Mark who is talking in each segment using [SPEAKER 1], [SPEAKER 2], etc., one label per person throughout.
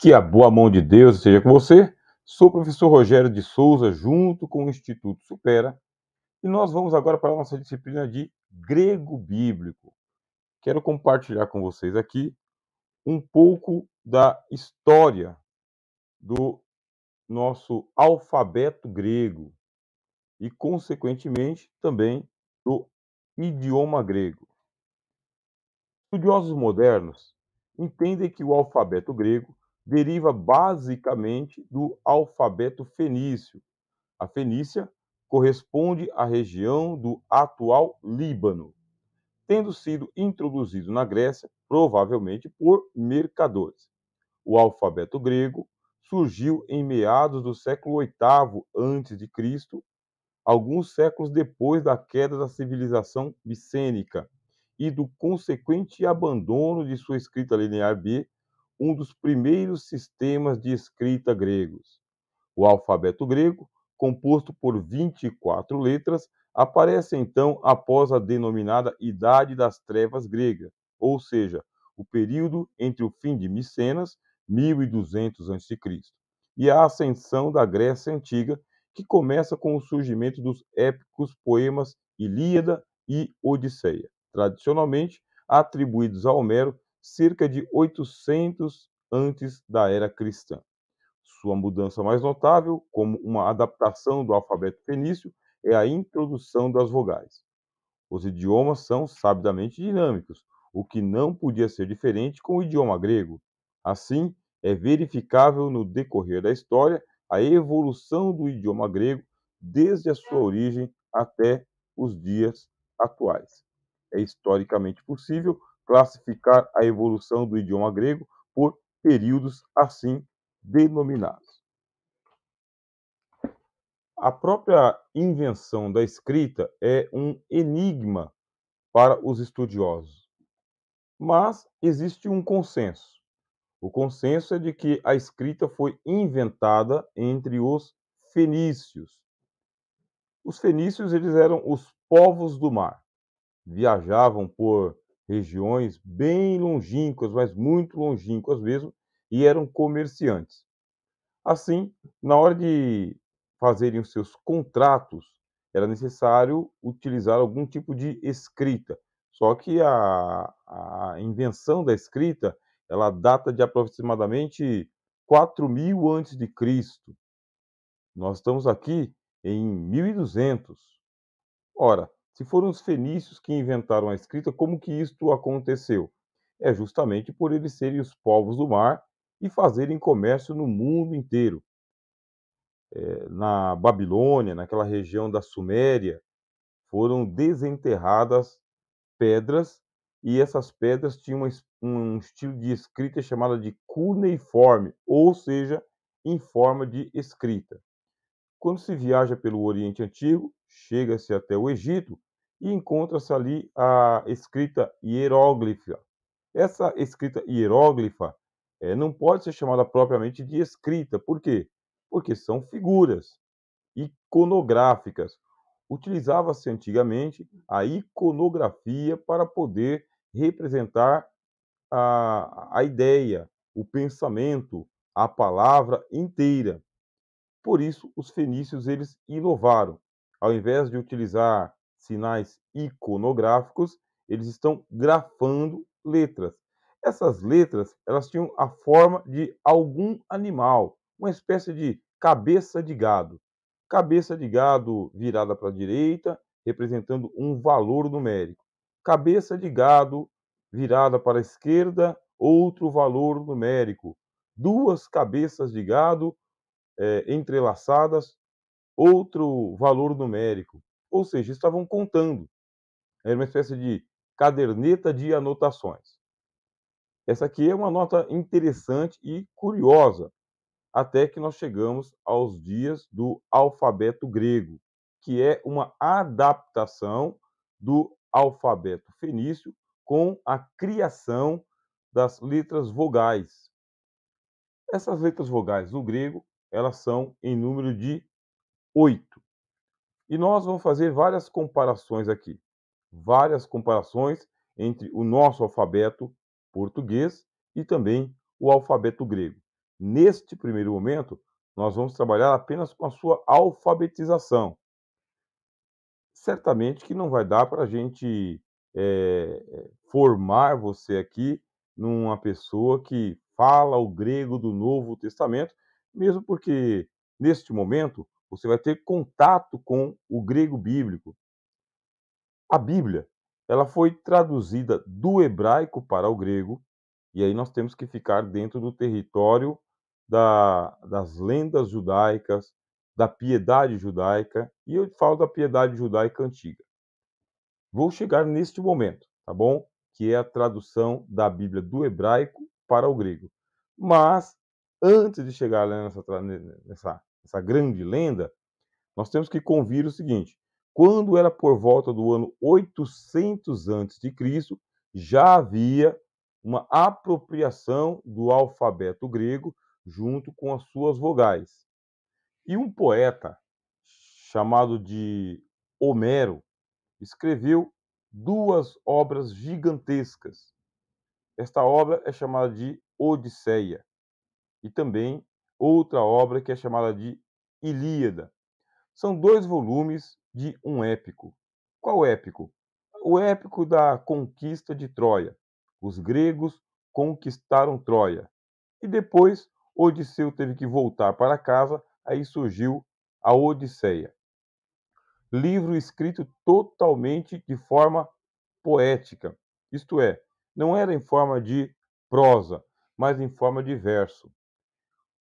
[SPEAKER 1] Que a boa mão de Deus esteja com você. Sou o professor Rogério de Souza, junto com o Instituto Supera, e nós vamos agora para a nossa disciplina de grego bíblico. Quero compartilhar com vocês aqui um pouco da história do nosso alfabeto grego e, consequentemente, também do idioma grego. Estudiosos modernos entendem que o alfabeto grego deriva basicamente do alfabeto fenício. A Fenícia corresponde à região do atual Líbano, tendo sido introduzido na Grécia, provavelmente por mercadores. O alfabeto grego surgiu em meados do século VIII a.C., alguns séculos depois da queda da civilização micênica e do consequente abandono de sua escrita linear B, um dos primeiros sistemas de escrita gregos. O alfabeto grego, composto por 24 letras, aparece então após a denominada Idade das Trevas grega, ou seja, o período entre o fim de Micenas, 1200 a.C., e a ascensão da Grécia Antiga, que começa com o surgimento dos épicos poemas Ilíada e Odisseia, tradicionalmente atribuídos a Homero cerca de 800 antes da era cristã. Sua mudança mais notável, como uma adaptação do alfabeto fenício, é a introdução das vogais. Os idiomas são sabidamente dinâmicos, o que não podia ser diferente com o idioma grego. Assim, é verificável no decorrer da história a evolução do idioma grego desde a sua origem até os dias atuais. É historicamente possível classificar a evolução do idioma grego por períodos assim denominados. A própria invenção da escrita é um enigma para os estudiosos, mas existe um consenso. O consenso é de que a escrita foi inventada entre os fenícios. Os fenícios eles eram os povos do mar, viajavam por regiões bem longínquas, mas muito longínquas mesmo, e eram comerciantes. Assim, na hora de fazerem os seus contratos, era necessário utilizar algum tipo de escrita. Só que a invenção da escrita, ela data de aproximadamente 4000 antes de Cristo. Nós estamos aqui em 1200. Ora, se foram os fenícios que inventaram a escrita, como que isto aconteceu? É justamente por eles serem os povos do mar e fazerem comércio no mundo inteiro. Na Babilônia, naquela região da Suméria, foram desenterradas pedras e essas pedras tinham um estilo de escrita chamada de cuneiforme, ou seja, em forma de escrita. Quando se viaja pelo Oriente Antigo, chega-se até o Egito e encontra-se ali a escrita hieróglifa. Essa escrita hieróglifa não pode ser chamada propriamente de escrita. Por quê? Porque são figuras iconográficas. Utilizava-se antigamente a iconografia para poder representar a ideia, o pensamento, a palavra inteira. Por isso, os fenícios eles inovaram. Ao invés de utilizar sinais iconográficos, eles estão grafando letras. Essas letras, elas tinham a forma de algum animal, uma espécie de cabeça de gado. Cabeça de gado virada para a direita, representando um valor numérico. Cabeça de gado virada para a esquerda, outro valor numérico. Duas cabeças de gado entrelaçadas, outro valor numérico. Ou seja, estavam contando. Era uma espécie de caderneta de anotações. Essa aqui é uma nota interessante e curiosa, até que nós chegamos aos dias do alfabeto grego, que é uma adaptação do alfabeto fenício com a criação das letras vogais. Essas letras vogais no grego, elas são em número de 8. E nós vamos fazer várias comparações aqui. Várias comparações entre o nosso alfabeto português e também o alfabeto grego. Neste primeiro momento, nós vamos trabalhar apenas com a sua alfabetização. Certamente que não vai dar para a gente, formar você aqui numa pessoa que fala o grego do Novo Testamento, mesmo porque, neste momento, você vai ter contato com o grego bíblico. A Bíblia, ela foi traduzida do hebraico para o grego, e aí nós temos que ficar dentro do território das lendas judaicas, da piedade judaica, e eu falo da piedade judaica antiga. Vou chegar neste momento, tá bom? Que é a tradução da Bíblia do hebraico para o grego. Mas, antes de chegar lá nessa grande lenda, nós temos que convir o seguinte: quando era por volta do ano 800 antes de Cristo, já havia uma apropriação do alfabeto grego junto com as suas vogais. E um poeta chamado de Homero escreveu duas obras gigantescas. Esta obra é chamada de Odisseia e também outra obra que é chamada de Ilíada. São dois volumes de um épico. Qual épico? O épico da conquista de Troia. Os gregos conquistaram Troia. E depois Odisseu teve que voltar para casa, aí surgiu a Odisseia. Livro escrito totalmente de forma poética, isto é, não era em forma de prosa, mas em forma de verso.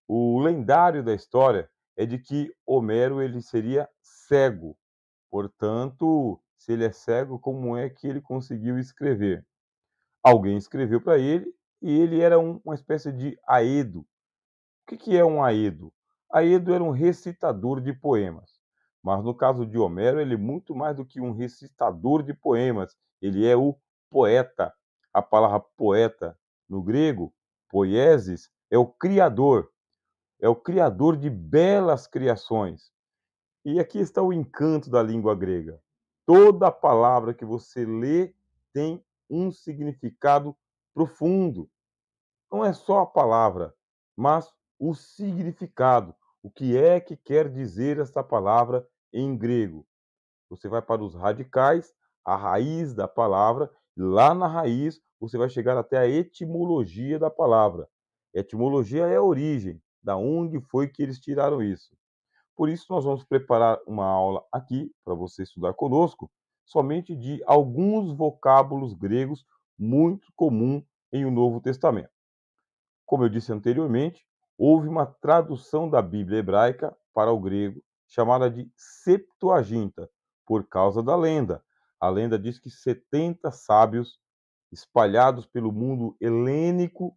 [SPEAKER 1] O lendário da história é de que Homero ele seria cego, portanto, se ele é cego, como é que ele conseguiu escrever? Alguém escreveu para ele e ele era uma espécie de aedo. O que é um aedo? Aedo era um recitador de poemas. Mas no caso de Homero, ele é muito mais do que um recitador de poemas. Ele é o poeta. A palavra poeta no grego, poiesis, é o criador de belas criações. E aqui está o encanto da língua grega. Toda palavra que você lê tem um significado profundo. Não é só a palavra, mas o significado. O que é que quer dizer essa palavra em grego? Você vai para os radicais, a raiz da palavra, e lá na raiz você vai chegar até a etimologia da palavra. Etimologia é a origem, da onde foi que eles tiraram isso. Por isso, nós vamos preparar uma aula aqui para você estudar conosco, somente de alguns vocábulos gregos muito comuns em o Novo Testamento. Como eu disse anteriormente, houve uma tradução da Bíblia hebraica para o grego, chamada de Septuaginta, por causa da lenda. A lenda diz que 70 sábios, espalhados pelo mundo helênico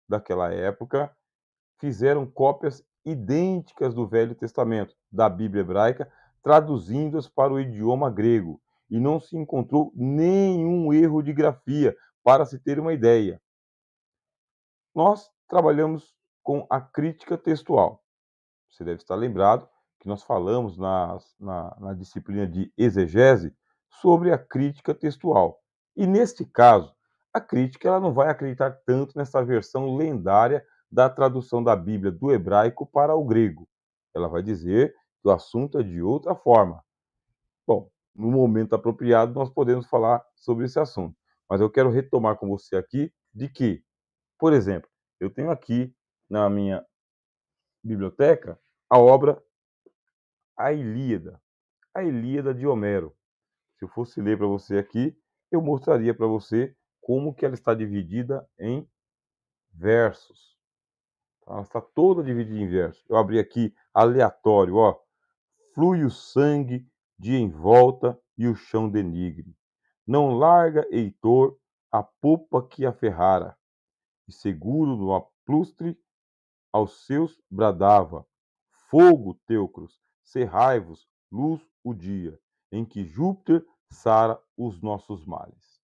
[SPEAKER 1] daquela época, fizeram cópias idênticas do Velho Testamento, da Bíblia hebraica, traduzindo-as para o idioma grego. E não se encontrou nenhum erro de grafia, para se ter uma ideia. Nós trabalhamos com a crítica textual. Você deve estar lembrado que nós falamos na disciplina de exegese sobre a crítica textual. E neste caso, a crítica ela não vai acreditar tanto nessa versão lendária da tradução da Bíblia do hebraico para o grego. Ela vai dizer que o assunto é de outra forma. Bom, no momento apropriado nós podemos falar sobre esse assunto. Mas eu quero retomar com você aqui de que, por exemplo, eu tenho aqui na minha biblioteca a obra A Ilíada, a Ilíada de Homero. Se eu fosse ler para você aqui, eu mostraria para você como que ela está dividida em versos. Ela está toda dividida em versos. Eu abri aqui aleatório, ó. Flui o sangue de em volta e o chão denigre. Não larga, Heitor, a popa que a ferrara, e seguro no aplustre aos seus bradava: fogo, teucros, cerrai-vos, luz o dia, em que Júpiter sara os nossos males.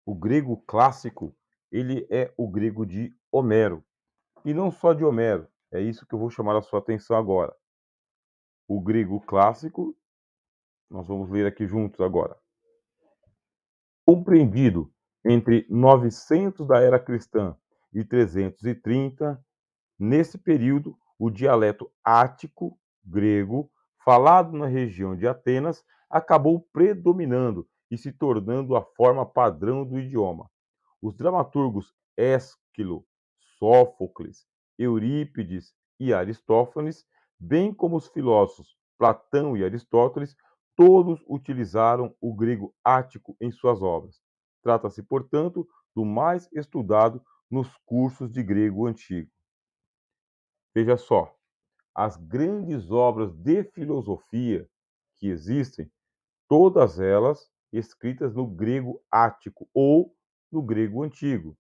[SPEAKER 1] O grego clássico, ele é o grego de Homero. E não só de Homero, é isso que eu vou chamar a sua atenção agora. O grego clássico, nós vamos ler aqui juntos agora. Compreendido entre 900 da era cristã e 330 Nesse período, o dialeto ático grego, falado na região de Atenas, acabou predominando e se tornando a forma padrão do idioma. Os dramaturgos Ésquilo, Sófocles, Eurípides e Aristófanes, bem como os filósofos Platão e Aristóteles, todos utilizaram o grego ático em suas obras. Trata-se, portanto, do mais estudado nos cursos de grego antigo. Veja só, as grandes obras de filosofia que existem, todas elas escritas no grego ático ou no grego antigo.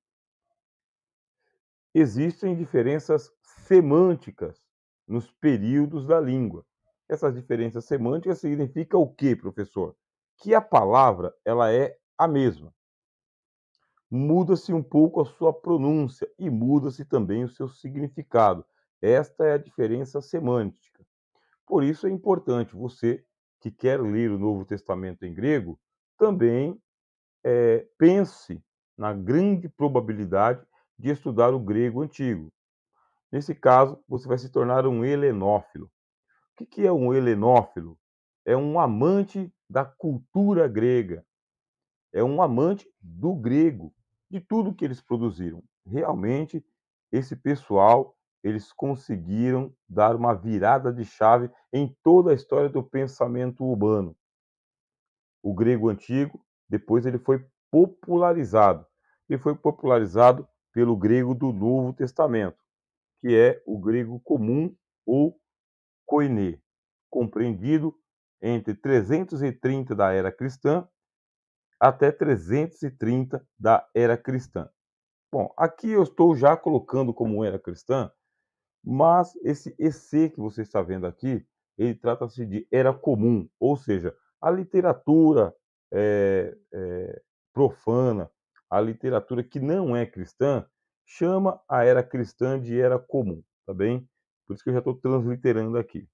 [SPEAKER 1] Existem diferenças semânticas nos períodos da língua. Essas diferenças semânticas significam o quê, professor? Que a palavra ela é a mesma. Muda-se um pouco a sua pronúncia e muda-se também o seu significado. Esta é a diferença semântica. Por isso é importante você que quer ler o Novo Testamento em grego, também pense na grande probabilidade de estudar o grego antigo. Nesse caso, você vai se tornar um helenófilo. O que é um helenófilo? É um amante da cultura grega, é um amante do grego, de tudo que eles produziram. Realmente, esse pessoal, eles conseguiram dar uma virada de chave em toda a história do pensamento humano. O grego antigo, depois ele foi popularizado. Ele foi popularizado pelo grego do Novo Testamento, que é o grego comum ou koiné, compreendido entre 330 da era cristã até 330 da era cristã. Bom, aqui eu estou já colocando como era cristã, mas esse EC que você está vendo aqui, ele trata-se de era comum, ou seja, a literatura profana, a literatura que não é cristã, chama a era cristã de era comum, tá bem? Por isso que eu já estou transliterando aqui.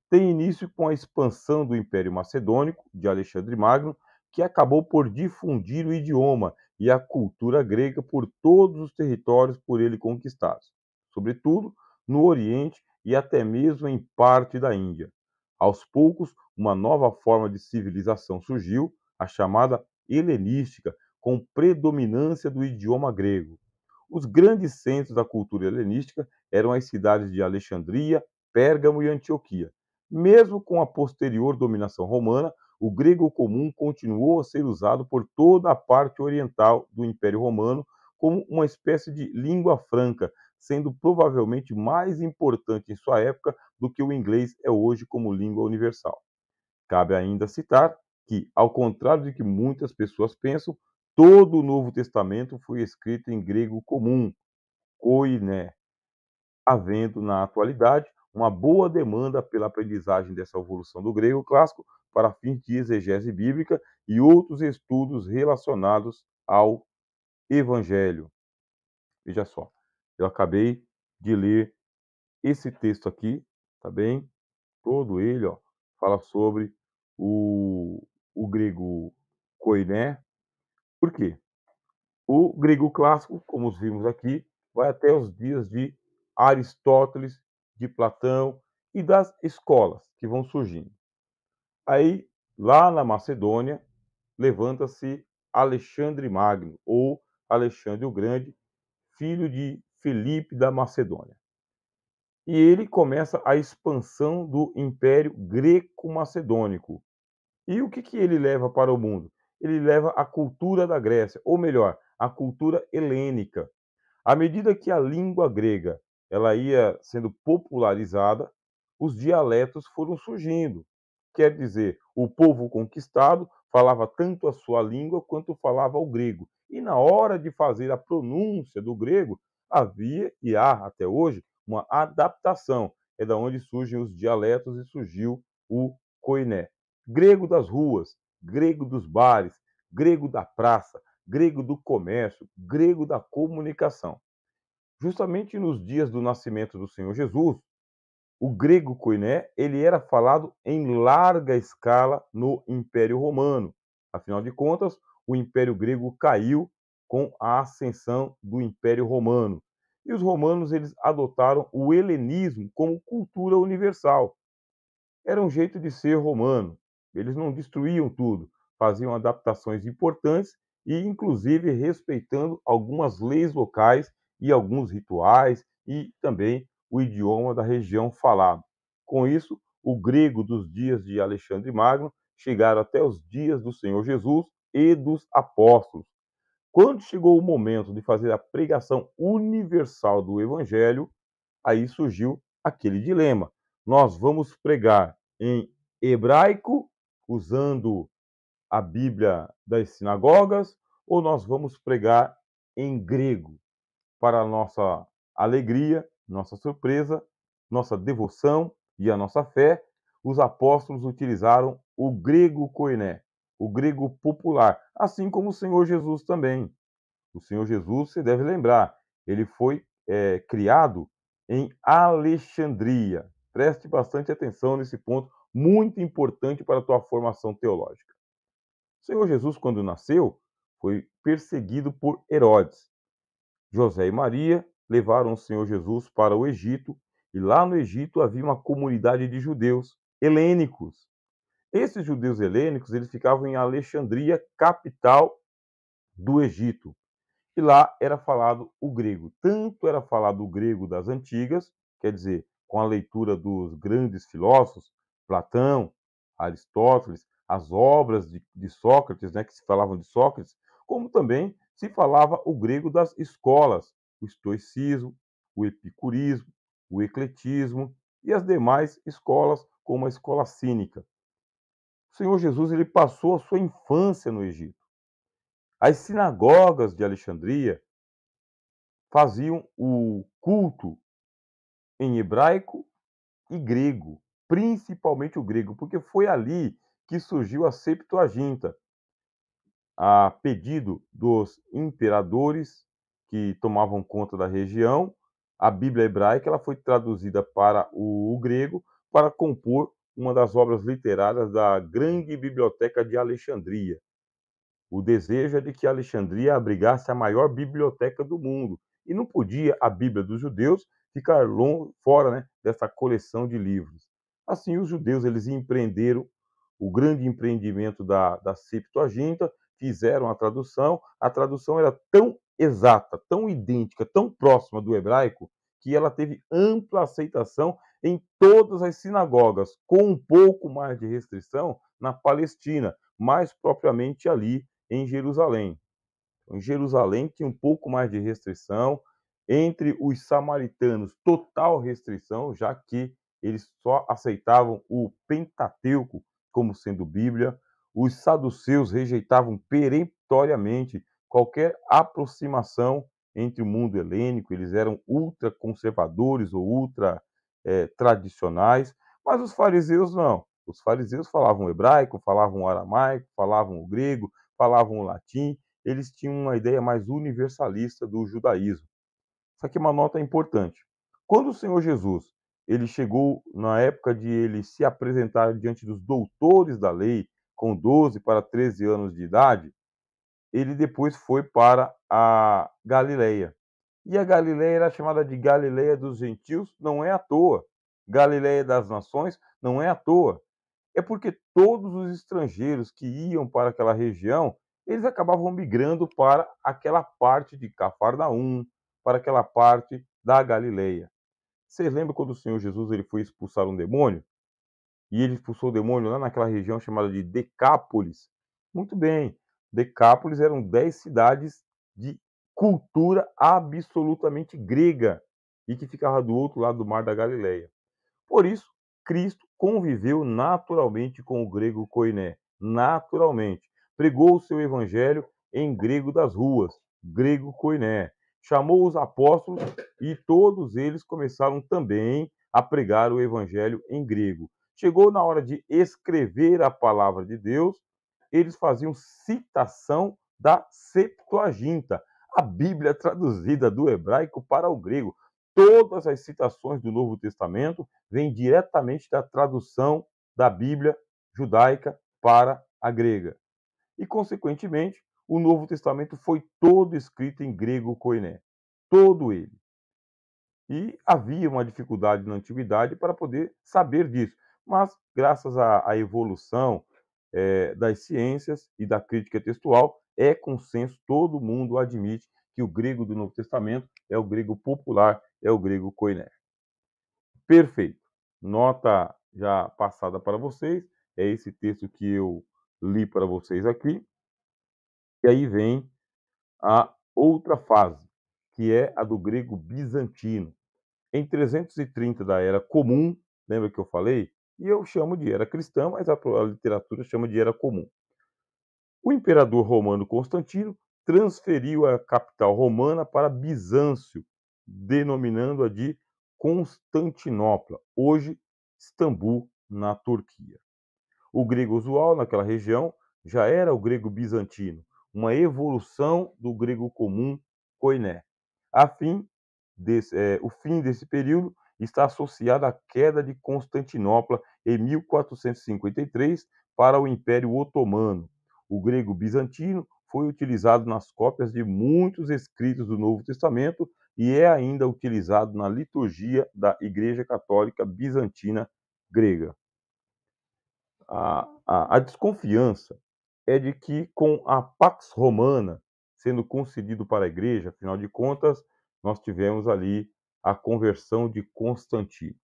[SPEAKER 1] Tem início com a expansão do Império Macedônico, de Alexandre Magno, que acabou por difundir o idioma e a cultura grega por todos os territórios por ele conquistados, sobretudo no Oriente e até mesmo em parte da Índia. Aos poucos, uma nova forma de civilização surgiu, a chamada helenística, com predominância do idioma grego. Os grandes centros da cultura helenística eram as cidades de Alexandria, Pérgamo e Antioquia. Mesmo com a posterior dominação romana, o grego comum continuou a ser usado por toda a parte oriental do Império Romano como uma espécie de língua franca, sendo provavelmente mais importante em sua época do que o inglês é hoje como língua universal. Cabe ainda citar que, ao contrário de que muitas pessoas pensam, todo o Novo Testamento foi escrito em grego comum, koiné, havendo, na atualidade, uma boa demanda pela aprendizagem dessa evolução do grego clássico para fins de exegese bíblica e outros estudos relacionados ao Evangelho. Veja só, eu acabei de ler esse texto aqui, tá bem? Todo ele, ó, fala sobre o, o grego koiné. Por quê? O grego clássico, como vimos aqui, vai até os dias de Aristóteles, de Platão e das escolas que vão surgindo. Aí, lá na Macedônia, levanta-se Alexandre Magno, ou Alexandre o Grande, filho de Filipe da Macedônia. E ele começa a expansão do Império Greco-Macedônico. E o que ele leva para o mundo? Ele leva a cultura da Grécia, ou melhor, a cultura helênica. À medida que a língua grega ela ia sendo popularizada, os dialetos foram surgindo. Quer dizer, o povo conquistado falava tanto a sua língua quanto falava o grego. E na hora de fazer a pronúncia do grego, havia e há até hoje uma adaptação. É da onde surgem os dialetos e surgiu o koiné. Grego das ruas, grego dos bares, grego da praça, grego do comércio, grego da comunicação. Justamente nos dias do nascimento do Senhor Jesus, o grego koiné, ele era falado em larga escala no Império Romano. Afinal de contas, o Império Grego caiu com a ascensão do Império Romano. E os romanos eles adotaram o helenismo como cultura universal. Era um jeito de ser romano. Eles não destruíam tudo, faziam adaptações importantes e, inclusive, respeitando algumas leis locais e alguns rituais e também o idioma da região falado. Com isso, o grego dos dias de Alexandre Magno chegaram até os dias do Senhor Jesus e dos apóstolos. Quando chegou o momento de fazer a pregação universal do evangelho, aí surgiu aquele dilema. Nós vamos pregar em hebraico, usando a Bíblia das sinagogas, ou nós vamos pregar em grego? Para a nossa alegria, nossa surpresa, nossa devoção e a nossa fé, os apóstolos utilizaram o grego koiné, o grego popular, assim como o Senhor Jesus também. O Senhor Jesus, você deve lembrar, ele foi criado em Alexandria. Preste bastante atenção nesse ponto, muito importante para a tua formação teológica. O Senhor Jesus, quando nasceu, foi perseguido por Herodes. José e Maria levaram o Senhor Jesus para o Egito, e lá no Egito havia uma comunidade de judeus helênicos. Esses judeus helênicos, eles ficavam em Alexandria, capital do Egito. E lá era falado o grego. Tanto era falado o grego das antigas, quer dizer, com a leitura dos grandes filósofos, Platão, Aristóteles, as obras de Sócrates, né, que se falavam de Sócrates, como também se falava o grego das escolas, o estoicismo, o epicurismo, o ecletismo e as demais escolas, como a escola cínica. O Senhor Jesus ele passou a sua infância no Egito. As sinagogas de Alexandria faziam o culto em hebraico e grego, principalmente o grego, porque foi ali que surgiu a Septuaginta, a pedido dos imperadores que tomavam conta da região. A Bíblia hebraica ela foi traduzida para o grego para compor uma das obras literárias da grande biblioteca de Alexandria. O desejo é de que Alexandria abrigasse a maior biblioteca do mundo. E não podia a Bíblia dos judeus ficar fora, né, dessa coleção de livros. Assim, os judeus eles empreenderam o grande empreendimento da Septuaginta, fizeram a tradução. A tradução era tão exata, tão idêntica, tão próxima do hebraico, que ela teve ampla aceitação em todas as sinagogas, com um pouco mais de restrição na Palestina, mais propriamente ali em Jerusalém. Em Jerusalém tinha um pouco mais de restrição, entre os samaritanos, total restrição, já que eles só aceitavam o Pentateuco como sendo Bíblia. Os saduceus rejeitavam peremptoriamente qualquer aproximação entre o mundo helênico, eles eram ultra conservadores ou ultra tradicionais, mas os fariseus não. Os fariseus falavam hebraico, falavam aramaico, falavam o grego, falavam o latim, eles tinham uma ideia mais universalista do judaísmo. Só que uma nota importante. Quando o Senhor Jesus ele chegou na época de ele se apresentar diante dos doutores da lei, com 12 para 13 anos de idade, ele depois foi para a Galileia. E a Galileia era chamada de Galileia dos gentios, não é à toa. Galileia das nações, não é à toa. É porque todos os estrangeiros que iam para aquela região, eles acabavam migrando para aquela parte de Cafarnaum, para aquela parte da Galileia. Vocês lembram quando o Senhor Jesus ele foi expulsar um demônio? E ele expulsou o demônio lá naquela região chamada de Decápolis? Muito bem, Decápolis eram 10 cidades de cultura absolutamente grega e que ficava do outro lado do mar da Galileia. Por isso, Cristo conviveu naturalmente com o grego koiné, naturalmente. Pregou o seu evangelho em grego das ruas, grego koiné. Chamou os apóstolos e todos eles começaram também a pregar o evangelho em grego. Chegou na hora de escrever a palavra de Deus, eles faziam citação da Septuaginta, a Bíblia traduzida do hebraico para o grego. Todas as citações do Novo Testamento vêm diretamente da tradução da Bíblia judaica para a grega. E, consequentemente, o Novo Testamento foi todo escrito em grego koiné. Todo ele. E havia uma dificuldade na antiguidade para poder saber disso. Mas, graças à evolução, das ciências e da crítica textual, é consenso, todo mundo admite que o grego do Novo Testamento é o grego popular, é o grego koiné. Perfeito. Nota já passada para vocês, é esse texto que eu li para vocês aqui. E aí vem a outra fase, que é a do grego bizantino. Em 330 da Era Comum, lembra que eu falei? E eu chamo de Era Cristã, mas a literatura chama de Era Comum. O imperador romano Constantino transferiu a capital romana para Bizâncio, denominando-a de Constantinopla, hoje Istambul, na Turquia. O grego usual naquela região já era o grego bizantino, uma evolução do grego comum koiné. O fim desse período está associado à queda de Constantinopla em 1453 para o Império Otomano. O grego bizantino foi utilizado nas cópias de muitos escritos do Novo Testamento e é ainda utilizado na liturgia da Igreja Católica Bizantina Grega. A desconfiança é de que, com a Pax Romana sendo concedido para a igreja, afinal de contas, nós tivemos ali a conversão de Constantino.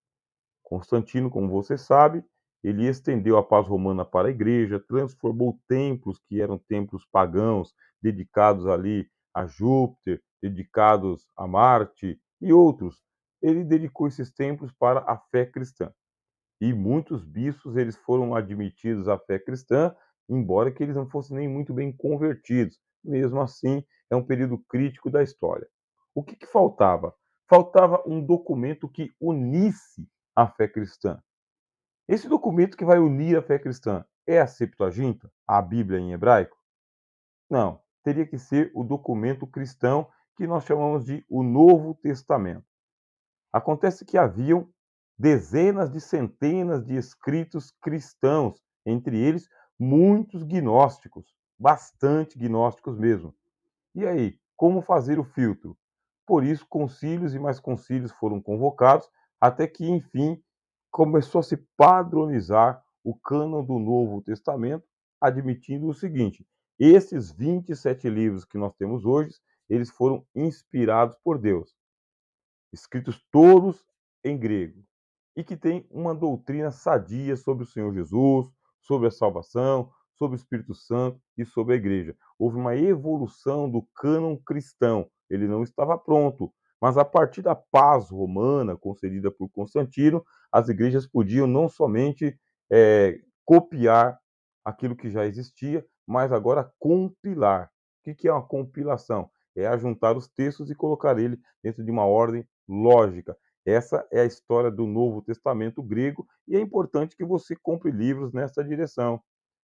[SPEAKER 1] Constantino, como você sabe, ele estendeu a paz romana para a igreja, transformou templos que eram templos pagãos, dedicados ali a Júpiter, dedicados a Marte e outros. Ele dedicou esses templos para a fé cristã. E muitos bispos eles foram admitidos à fé cristã, embora que eles não fossem nem muito bem convertidos. Mesmo assim, é um período crítico da história. O que faltava? Faltava um documento que unisse a fé cristã. Esse documento que vai unir a fé cristã é a Septuaginta, a Bíblia em hebraico? Não, teria que ser o documento cristão que nós chamamos de o Novo Testamento. Acontece que haviam dezenas de centenas de escritos cristãos, entre eles muitos gnósticos, bastante gnósticos mesmo. E aí, como fazer o filtro? Por isso, concílios e mais concílios foram convocados, até que, enfim, começou a se padronizar o cânon do Novo Testamento, admitindo o seguinte: esses 27 livros que nós temos hoje, eles foram inspirados por Deus, escritos todos em grego, e que tem uma doutrina sadia sobre o Senhor Jesus, sobre a salvação, sobre o Espírito Santo e sobre a igreja. Houve uma evolução do cânon cristão. Ele não estava pronto, mas a partir da paz romana concedida por Constantino, as igrejas podiam não somente copiar aquilo que já existia, mas agora compilar. O que é uma compilação? É ajuntar os textos e colocar ele dentro de uma ordem lógica. Essa é a história do Novo Testamento grego e é importante que você compre livros nessa direção,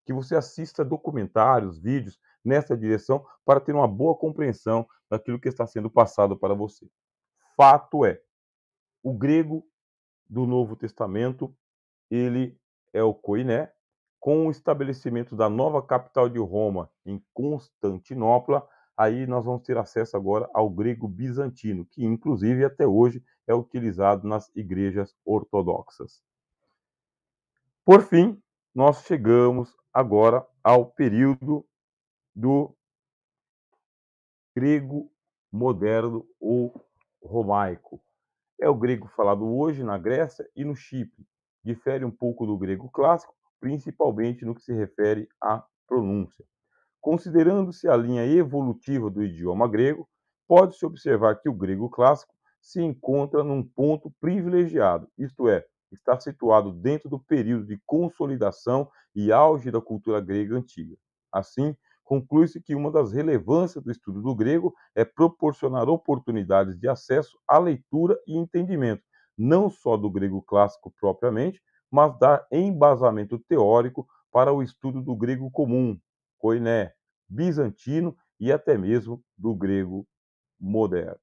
[SPEAKER 1] que você assista documentários, vídeos nessa direção para ter uma boa compreensão daquilo que está sendo passado para você. Fato é, o grego do Novo Testamento, ele é o koiné, com o estabelecimento da nova capital de Roma em Constantinopla, aí nós vamos ter acesso agora ao grego bizantino, que inclusive até hoje é utilizado nas igrejas ortodoxas. Por fim, nós chegamos agora ao período do grego moderno ou romaico. É o grego falado hoje na Grécia e no Chipre. Difere um pouco do grego clássico, principalmente no que se refere à pronúncia. Considerando-se a linha evolutiva do idioma grego, pode-se observar que o grego clássico se encontra num ponto privilegiado, isto é, está situado dentro do período de consolidação e auge da cultura grega antiga. Assim, conclui-se que uma das relevâncias do estudo do grego é proporcionar oportunidades de acesso à leitura e entendimento, não só do grego clássico propriamente, mas dar embasamento teórico para o estudo do grego comum, koiné, bizantino e até mesmo do grego moderno.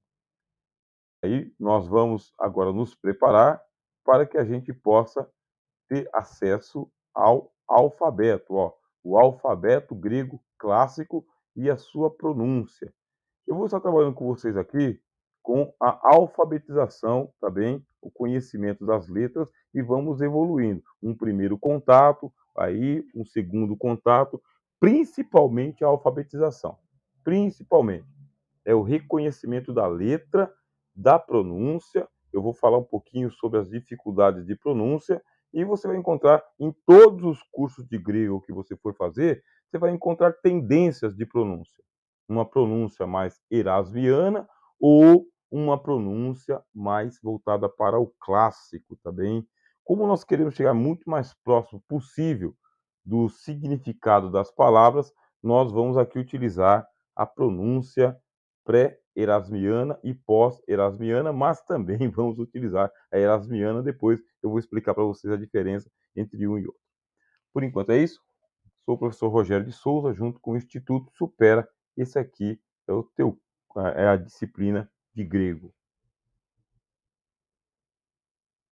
[SPEAKER 1] Aí nós vamos agora nos preparar para que a gente possa ter acesso ao alfabeto, ó, o alfabeto grego clássico e a sua pronúncia. Eu vou estar trabalhando com vocês aqui com a alfabetização, tá bem? O conhecimento das letras e vamos evoluindo. Um primeiro contato, aí um segundo contato, principalmente a alfabetização. Principalmente é o reconhecimento da letra, da pronúncia. Eu vou falar um pouquinho sobre as dificuldades de pronúncia e você vai encontrar em todos os cursos de grego que você for fazer, você vai encontrar tendências de pronúncia. Uma pronúncia mais erasmiana ou uma pronúncia mais voltada para o clássico, tá bem? Como nós queremos chegar muito mais próximo possível do significado das palavras, nós vamos aqui utilizar a pronúncia pré-erasmiana e pós-erasmiana, mas também vamos utilizar a erasmiana depois. Eu vou explicar para vocês a diferença entre um e outro. Por enquanto é isso. Sou o professor Rogério de Souza, junto com o Instituto Supera. Esse aqui é o teu, é a disciplina de grego.